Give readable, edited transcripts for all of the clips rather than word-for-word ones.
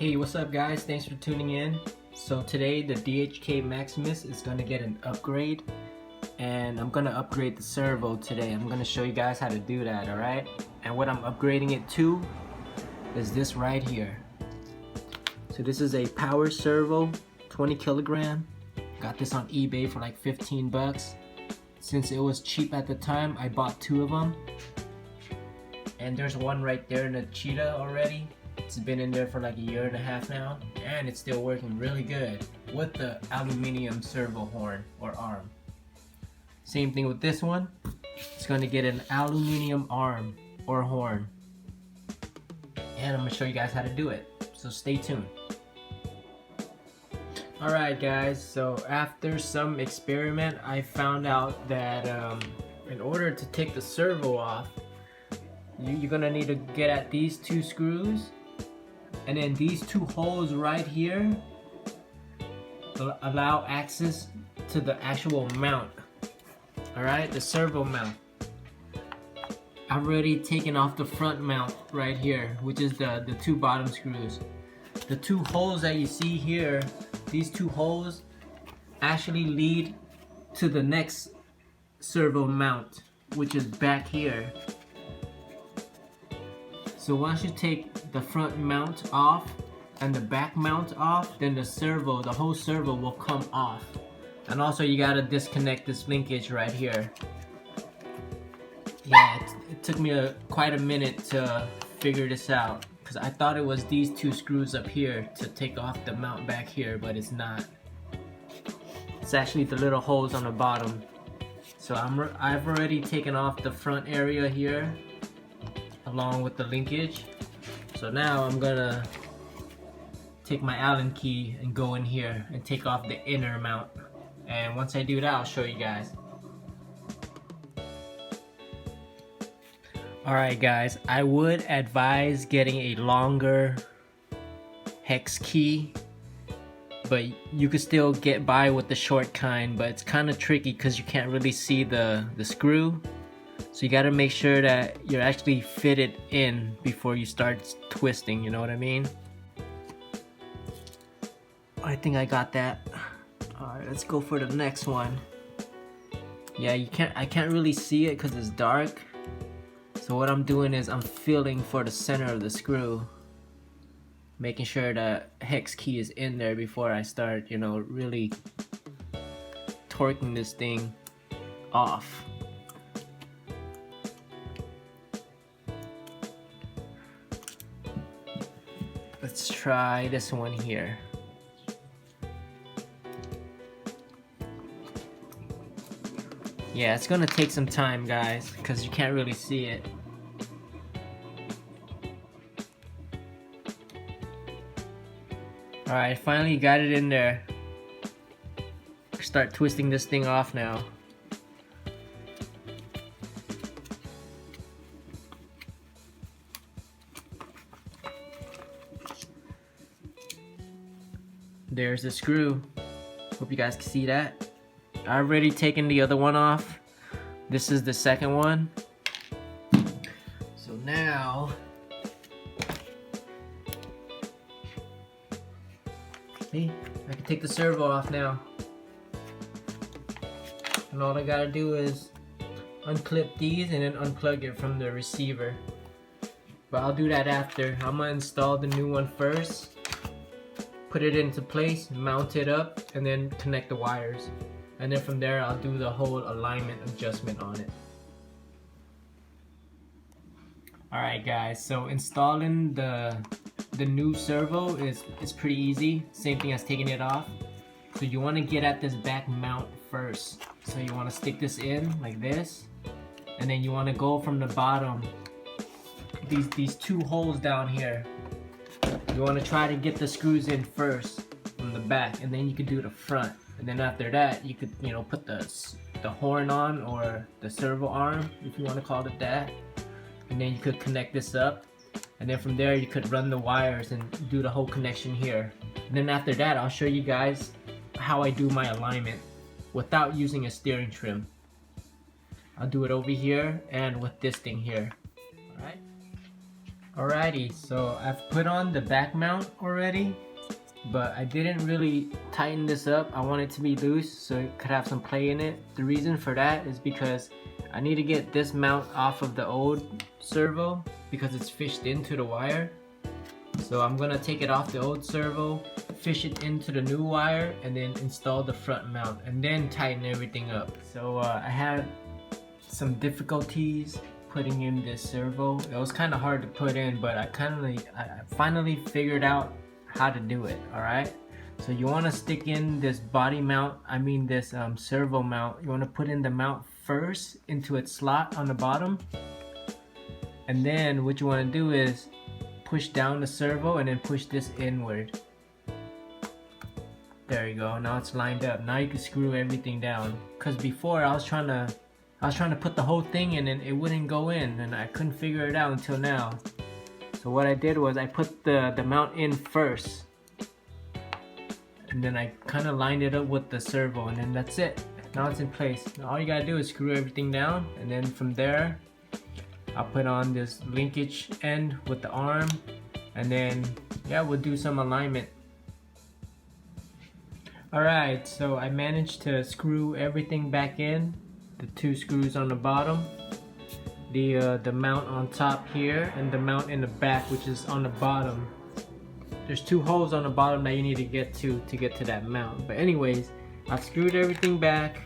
Hey, what's up guys? Thanks for tuning in. So today the DHK Maximus is going to get an upgrade, and I'm going to upgrade the servo today. I'm going to show you guys how to do that, alright? And what I'm upgrading it to is this right here. So this is a power servo, 20 kilogram. Got this on eBay for like 15 bucks. Since it was cheap at the time, I bought 2 of them. And there's one right there in the cheetah already. It's been in there for like a year and a half now, and it's still working really good with the aluminum servo horn or arm. Same thing with this one. It's going to get an aluminum arm or horn, and I'm going to show you guys how to do it, so stay tuned. Alright guys, so after some experiment I found out that in order to take the servo off, you're going to need to get at these 2 screws. And then these 2 holes right here allow access to the actual mount. Alright, the servo mount. I've already taken off the front mount right here, which is the 2 bottom screws. The 2 holes that you see here, these 2 holes actually lead to the next servo mount, which is back here. So once you take the front mount off and the back mount off, then the whole servo will come off. And also you gotta disconnect this linkage right here. Yeah, it took me quite a minute to figure this out, because I thought it was these 2 screws up here to take off the mount back here, but it's not. It's actually the little holes on the bottom. So I've already taken off the front area here along with the linkage. So now I'm gonna take my Allen key and go in here and take off the inner mount. And once I do that, I'll show you guys. Alright guys, I would advise getting a longer hex key, but you could still get by with the short kind, but it's kind of tricky because you can't really see the screw. So you gotta make sure that you're actually fitted in before you start twisting, you know what I mean? I think I got that. Alright, let's go for the next one. Yeah, I can't really see it because it's dark. So what I'm doing is I'm feeling for the center of the screw, making sure the hex key is in there before I start, you know, really torquing this thing off. Let's try this one here. Yeah, it's gonna take some time guys, because you can't really see it. Alright, finally got it in there. Start twisting this thing off now. There's the screw. Hope you guys can see that. I've already taken the other one off. This is the second one. So now I can take the servo off now. And all I gotta do is unclip these and then unplug it from the receiver. But I'll do that after. I'm gonna install the new one first, put it into place, mount it up, and then connect the wires. And then from there I'll do the whole alignment adjustment on it. Alright guys, so installing the new servo is pretty easy. Same thing as taking it off. So you want to get at this back mount first. So you want to stick this in like this, and then you want to go from the bottom, these 2 holes down here. You want to try to get the screws in first from the back, and then you can do the front. And then after that, you could, you know, put the horn on, or the servo arm, if you want to call it that. And then you could connect this up. And then from there, you could run the wires and do the whole connection here. And then after that, I'll show you guys how I do my alignment without using a steering trim. I'll do it over here and with this thing here. Alright? Alrighty, so I've put on the back mount already, but I didn't really tighten this up. I want it to be loose so it could have some play in it. The reason for that is because I need to get this mount off of the old servo because it's fished into the wire. So I'm gonna take it off the old servo, fish it into the new wire, and then install the front mount and then tighten everything up. So I had some difficulties putting in this servo. It was kind of hard to put in, but I finally figured out how to do it. All right, so you want to stick in this body mount, this servo mount. You want to put in the mount first into its slot on the bottom, and then what you want to do is push down the servo and then push this inward. There you go. Now it's lined up. Now you can screw everything down, because before I was trying to put the whole thing in and it wouldn't go in, and I couldn't figure it out until now. So what I did was I put the mount in first, and then I kind of lined it up with the servo, and then that's it. Now it's in place. Now all you gotta do is screw everything down, and then from there I'll put on this linkage end with the arm, and then yeah, we'll do some alignment. Alright, so I managed to screw everything back in. The two screws on the bottom, the mount on top here, and the mount in the back, which is on the bottom. There's two holes on the bottom that you need to get to that mount. But anyways, I've screwed everything back.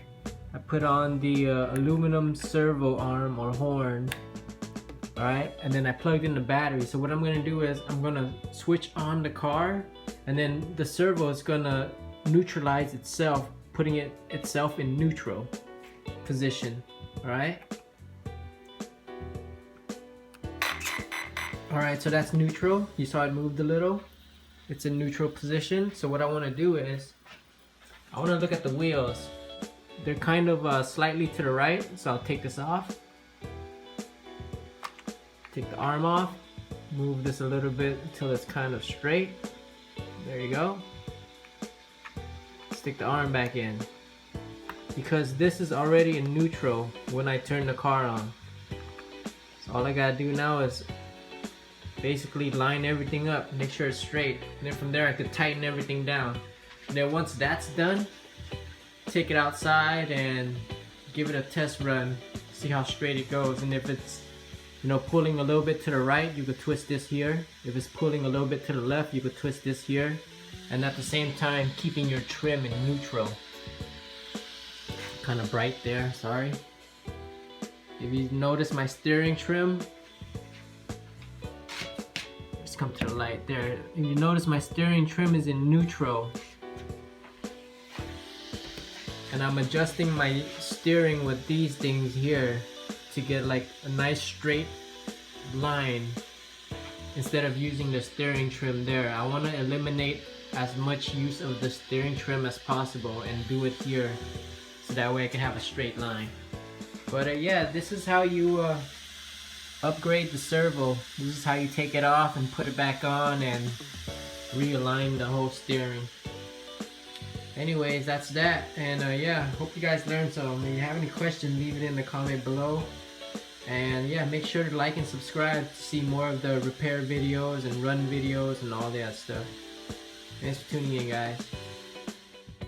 I put on the aluminum servo arm or horn. Alright, and then I plugged in the battery. So what I'm gonna do is I'm gonna switch on the car, and then the servo is gonna neutralize itself, putting itself in neutral position. Alright, so that's neutral. You saw it moved a little. It's in neutral position. So what I want to do is I want to look at the wheels. They're kind of slightly to the right, so I'll take this off. Take the arm off, move this a little bit until it's kind of straight. There you go. Stick the arm back in, because this is already in neutral when I turn the car on. So all I gotta do now is basically line everything up, make sure it's straight, and then from there I could tighten everything down. And then once that's done, take it outside and give it a test run, see how straight it goes. And if it's pulling a little bit to the right, you could twist this here. If it's pulling a little bit to the left, you could twist this here, and at the same time keeping your trim in neutral. Kind of bright there, sorry. If you notice my steering trim, let's come to the light there. If you notice my steering trim is in neutral, and I'm adjusting my steering with these things here to get like a nice straight line instead of using the steering trim there. I want to eliminate as much use of the steering trim as possible and do it here, so that way I can have a straight line. But yeah, this is how you upgrade the servo. This is how you take it off and put it back on and realign the whole steering. Anyways, that's that, and yeah, hope you guys learned some. If you have any questions, leave it in the comment below. And yeah, make sure to like and subscribe to see more of the repair videos and run videos and all that stuff. Thanks for tuning in, guys.